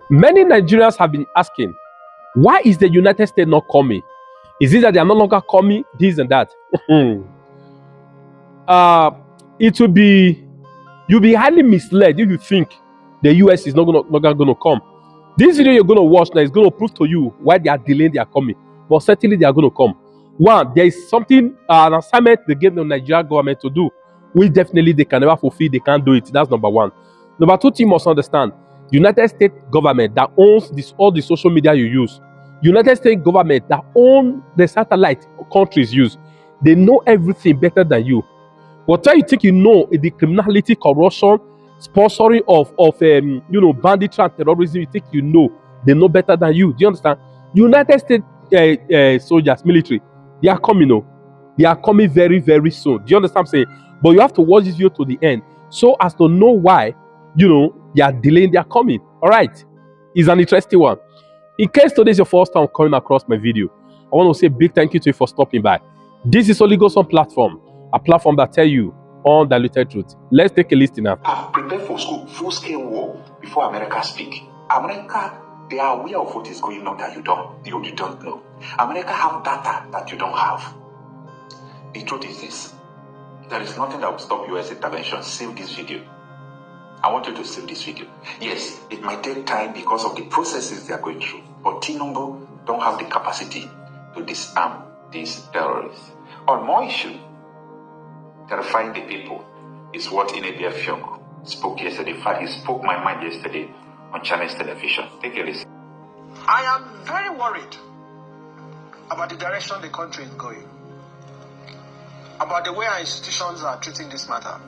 Many Nigerians have been asking, why is the United States not coming? Is it that they are no longer coming? This and that. It will be, you'll be highly misled if you think the US is not gonna come. This video you're gonna watch now is gonna prove to you why they are delaying their coming. But certainly they are gonna come. One, there is something, an assignment they gave the Nigerian government to do, which definitely they can never fulfill. They can't do it. That's number one. Number two, you must understand, United States government that owns all the social media you use, United States government that own the satellite countries use, they know everything better than you. Whatever you think you know, the criminality, corruption, sponsoring of banditry and terrorism, you think you know, they know better than you. Do you understand? United States soldiers, military, they are coming. Oh, they are coming very, very soon. Do you understand what I'm saying? But you have to watch this video to the end so as to know why, they are delaying their coming. All right, it's an interesting one. In case today is your first time coming across my video, I want to say a big thank you to you for stopping by. This is Holy Ghost on platform, a platform that tell you undiluted truth. Let's take a listen now. I've prepared for full-scale war before America speak. America, they are aware of what is going on that you don't know. America have data that you don't have. The truth is this: there is nothing that will stop US intervention. Save this video. I want you to save this video. Yes, it might take time because of the processes they are going through, but Tinubu don't have the capacity to disarm these terrorists. On more issue, terrifying the people is what Inebia Fiong spoke yesterday. In fact, he spoke my mind yesterday on Chinese television. Take a listen. I am very worried about the direction the country is going, about the way our institutions are treating this matter,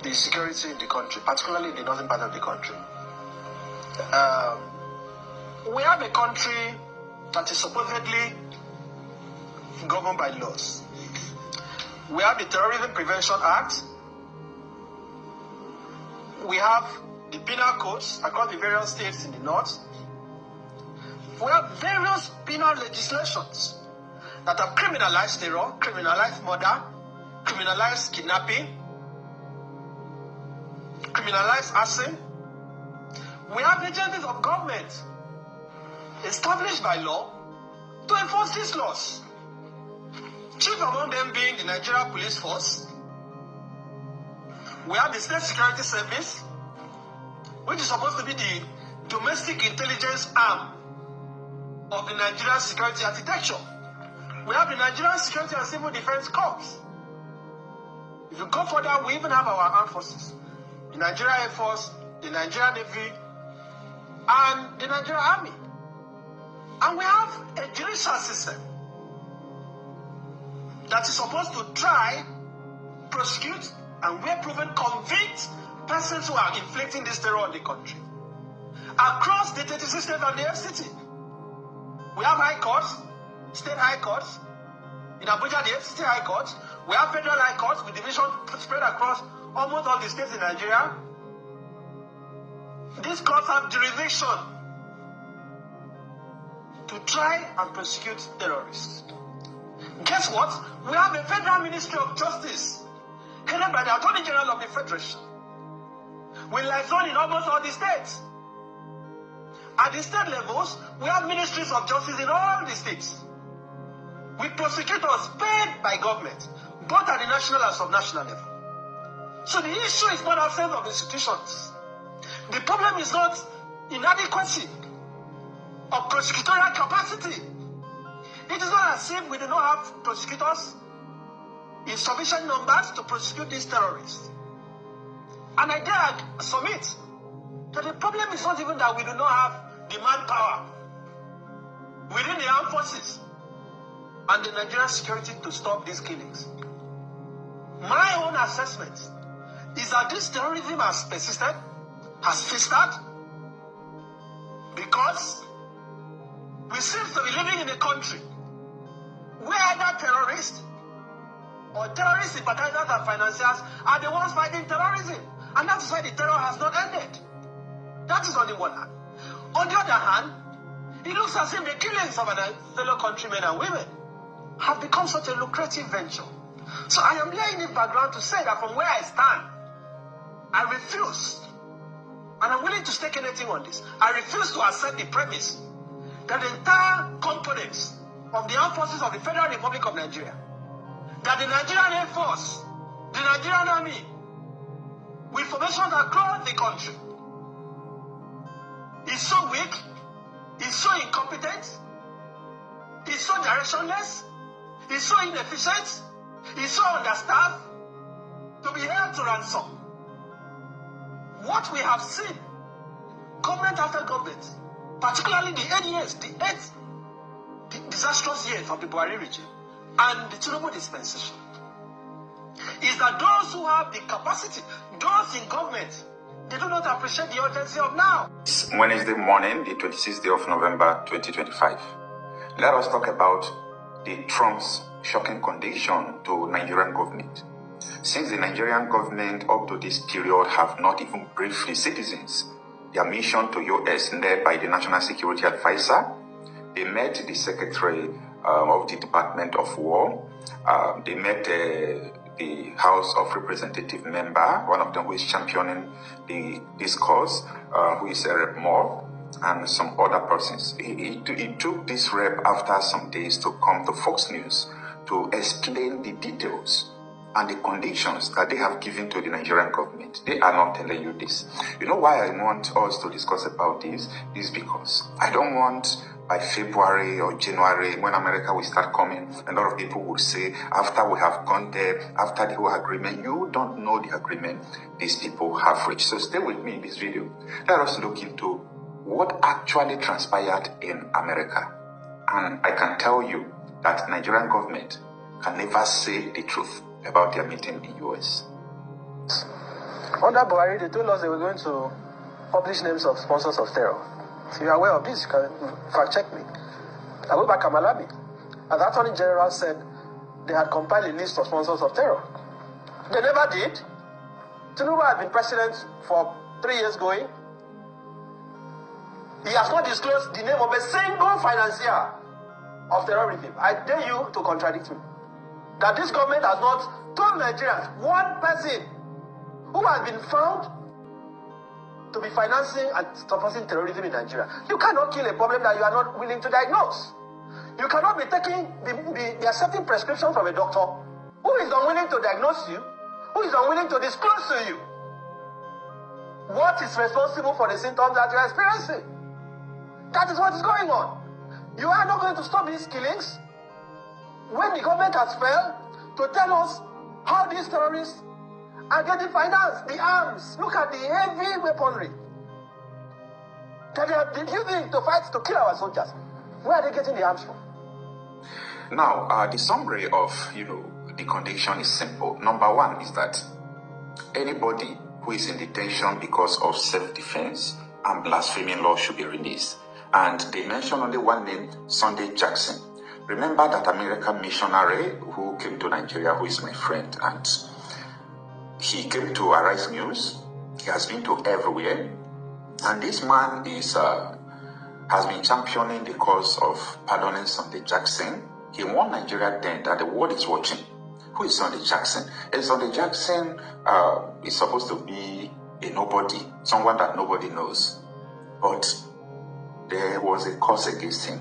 the security in the country, particularly in the northern part of the country. We have a country that is supposedly governed by laws. We have the Terrorism Prevention Act. We have the penal codes across the various states in the north. We have various penal legislations that have criminalized terror, criminalized murder, criminalized kidnapping, criminalized arson. We have agencies of government established by law to enforce these laws. Chief among them being the Nigeria Police Force. We have the State Security Service, which is supposed to be the domestic intelligence arm of the Nigerian security architecture. We have the Nigerian Security and Civil Defense Corps. If you go further, we even have our armed forces. The Nigerian Air Force, the Nigerian Navy, and the Nigerian Army. And we have a judicial system that is supposed to try, prosecute, and where proven, convict persons who are inflicting this terror on the country. Across the 36 states and the FCT, we have high courts, state high courts. In Abuja, the FCT high court. We have federal high courts with division spread across almost all the states in Nigeria. These courts have jurisdiction to try and prosecute terrorists. Guess what? We have a Federal Ministry of Justice headed by the Attorney General of the Federation, with liaison in almost all the states. At the state levels, we have ministries of justice in all the states, with prosecutors paid by government, both at the national and subnational level. So the issue is not absence of institutions. The problem is not inadequacy of prosecutorial capacity. It is not as if we do not have prosecutors in sufficient numbers to prosecute these terrorists. And I dare submit that the problem is not even that we do not have the manpower within the armed forces and the Nigerian security to stop these killings. My own assessment is that this terrorism has persisted, has festered, because we seem to be living in a country where either terrorists or terrorist sympathizers and financiers are the ones fighting terrorism. And that's why the terror has not ended. That is on the one hand. On the other hand, it looks as if the killings of our fellow countrymen and women have become such a lucrative venture. So I am laying it background to say that from where I stand, I refuse and I'm willing to stake anything on this, I refuse to accept the premise that the entire components of the armed forces of the Federal Republic of Nigeria, that the Nigerian Air Force, the Nigerian Army, with formations across the country, is so weak, is so incompetent, is so directionless, is so inefficient, is so understaffed, to be held to ransom. What we have seen, government after government, particularly the 8 years, the disastrous years of the Buhari regime and the Tinubu dispensation, is that those who have the capacity, those in government, they do not appreciate the urgency of now. It's Wednesday morning, the 26th day of November 2025. Let us talk about the Trump's shocking condition to Nigerian government. Since the Nigerian government up to this period have not even briefed the citizens their mission to US led by the National Security Advisor, they met the Secretary of the Department of War, they met the House of Representative member, one of them who is championing this cause, who is Rep. Moore, and some other persons. He took this rep after some days to come to Fox News to explain the details and the conditions that they have given to the Nigerian government. They are not telling you this. You know why I want us to discuss about this? Is because I don't want by February or January, when America will start coming, a lot of people will say, after we have gone there, after the whole agreement, you don't know the agreement these people have reached. So stay with me in this video. Let us look into what actually transpired in America. And I can tell you that Nigerian government can never say the truth about their meeting in US. Under Buhari, they told us they were going to publish names of sponsors of terror. If you're aware of this, you can fact check me. Abubakar Malami, as Attorney General, said they had compiled a list of sponsors of terror. They never did. Tinubu had been president for 3 years going. He has not disclosed the name of a single financier of terrorism. I dare you to contradict me. That this government has not told Nigerians one person who has been found to be financing and supporting terrorism in Nigeria. You cannot kill a problem that you are not willing to diagnose. You cannot be taking the accepting prescription from a doctor who is unwilling to diagnose you, who is unwilling to disclose to you what is responsible for the symptoms that you are experiencing. That is what is going on. You are not going to stop these killings when the government has failed to tell us how these terrorists are getting financed, the arms. Look at the heavy weaponry that they have been using to fight to kill our soldiers. Where are they getting the arms from? Now, the summary of the condition is simple. Number one is that anybody who is in detention because of self-defense and blaspheming law should be released. And they mention only one name, Sunday Jackson. Remember that American missionary who came to Nigeria, who is my friend, and he came to Arise News. He has been to everywhere, and this man has been championing the cause of pardoning Sunday Jackson. He warned Nigeria then that the world is watching. Who is Sunday Jackson? And Sunday Jackson is supposed to be a nobody, someone that nobody knows, but there was a curse against him.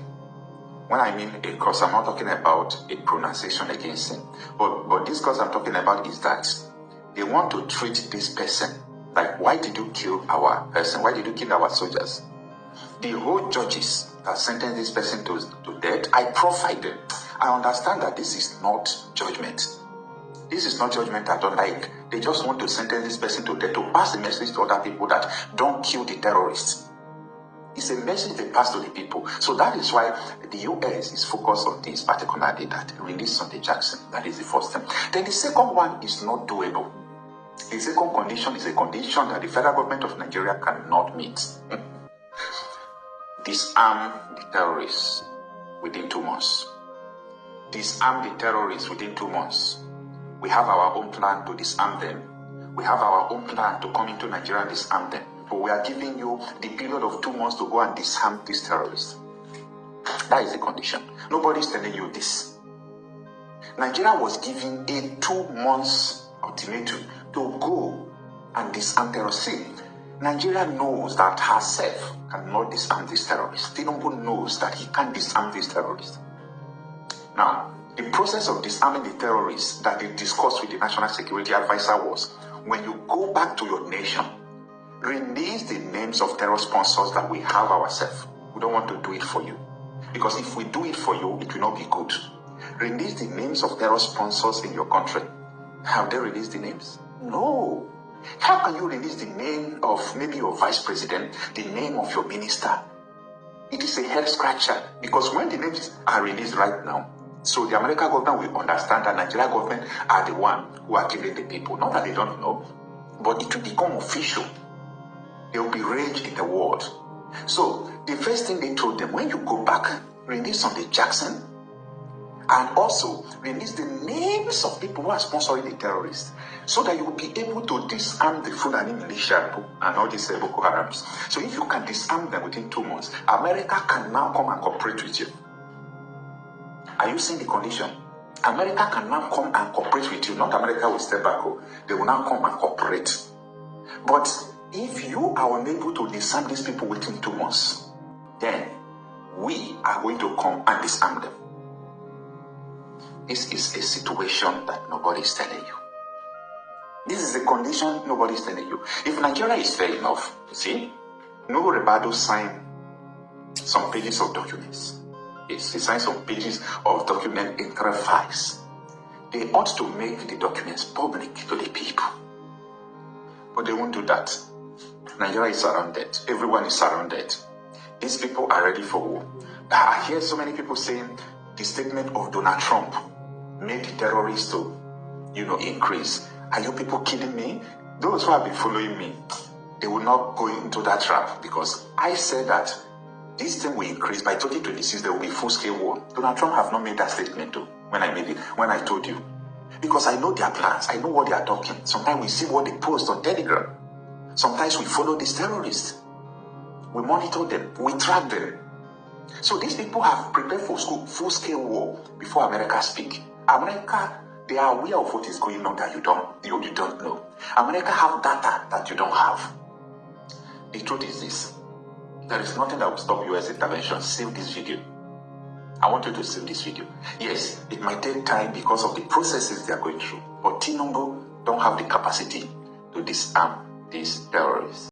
When I mean a curse, I'm not talking about a pronunciation against him. But this curse I'm talking about is that they want to treat this person like, why did you kill our person? Why did you kill our soldiers? The whole judges that sentenced this person to death, I profiled them. I understand that this is not judgment. This is not judgment I don't like. They just want to sentence this person to death to pass the message to other people that don't kill the terrorists. It's a message they pass to the people. So that is why the US is focused on this, particularly that release Sunday Jackson. That is the first thing. Then the second one is not doable. The second condition is a condition that the federal government of Nigeria cannot meet. Disarm the terrorists within 2 months. Disarm the terrorists within 2 months. We have our own plan to disarm them. We have our own plan to come into Nigeria and disarm them. But we are giving you the period of 2 months to go and disarm these terrorists. That is the condition. Nobody is telling you this. Nigeria was given a 2 months ultimatum to go and disarm terrorists. See, Nigeria knows that herself cannot disarm these terrorists. Tinubu knows that he can't disarm these terrorists. Now, the process of disarming the terrorists that they discussed with the National Security Advisor was, when you go back to your nation, release the names of terror sponsors that we have ourselves. We don't want to do it for you. Because if we do it for you, it will not be good. Release the names of terror sponsors in your country. Have they released the names? No. How can you release the name of maybe your vice president, the name of your minister? It is a head scratcher, because when the names are released right now, so the American government will understand that Nigeria government are the one who are killing the people. Not that they don't know, but it will become official. There will be rage in the world. So the first thing they told them, when you go back, release Sunday Jackson, and also release the names of people who are sponsoring the terrorists, so that you will be able to disarm the Fulani militia and all these Boko Harams. So if you can disarm them within 2 months, America can now come and cooperate with you. Are you seeing the condition? America can now come and cooperate with you. Not America will step back. They will now come and cooperate. But if you are unable to disarm these people within 2 months, then we are going to come and disarm them. This is a situation that nobody is telling you. This is a condition nobody is telling you. If Nigeria is fair enough, you see, no Rebado signed some pages of documents. Yes, he signed some pages of document in 3 files. They ought to make the documents public to the people. But they won't do that. Nigeria is surrounded. Everyone is surrounded. These people are ready for war. I hear so many people saying the statement of Donald Trump made the terrorists to, increase. Are you people kidding me? Those who have been following me, they will not go into that trap, because I said that this thing will increase. By 2026, there will be full-scale war. Donald Trump have not made that statement though, when I told you. Because I know their plans. I know what they are talking. Sometimes we see what they post on Telegram. Sometimes we follow these terrorists. We monitor them. We track them. So these people have prepared for full-scale war before America speak. America, they are aware of what is going on that you don't know. America have data that you don't have. The truth is this. There is nothing that will stop US intervention. Save this video. I want you to save this video. Yes, it might take time because of the processes they are going through. But Tinubu don't have the capacity to disarm these terrorists.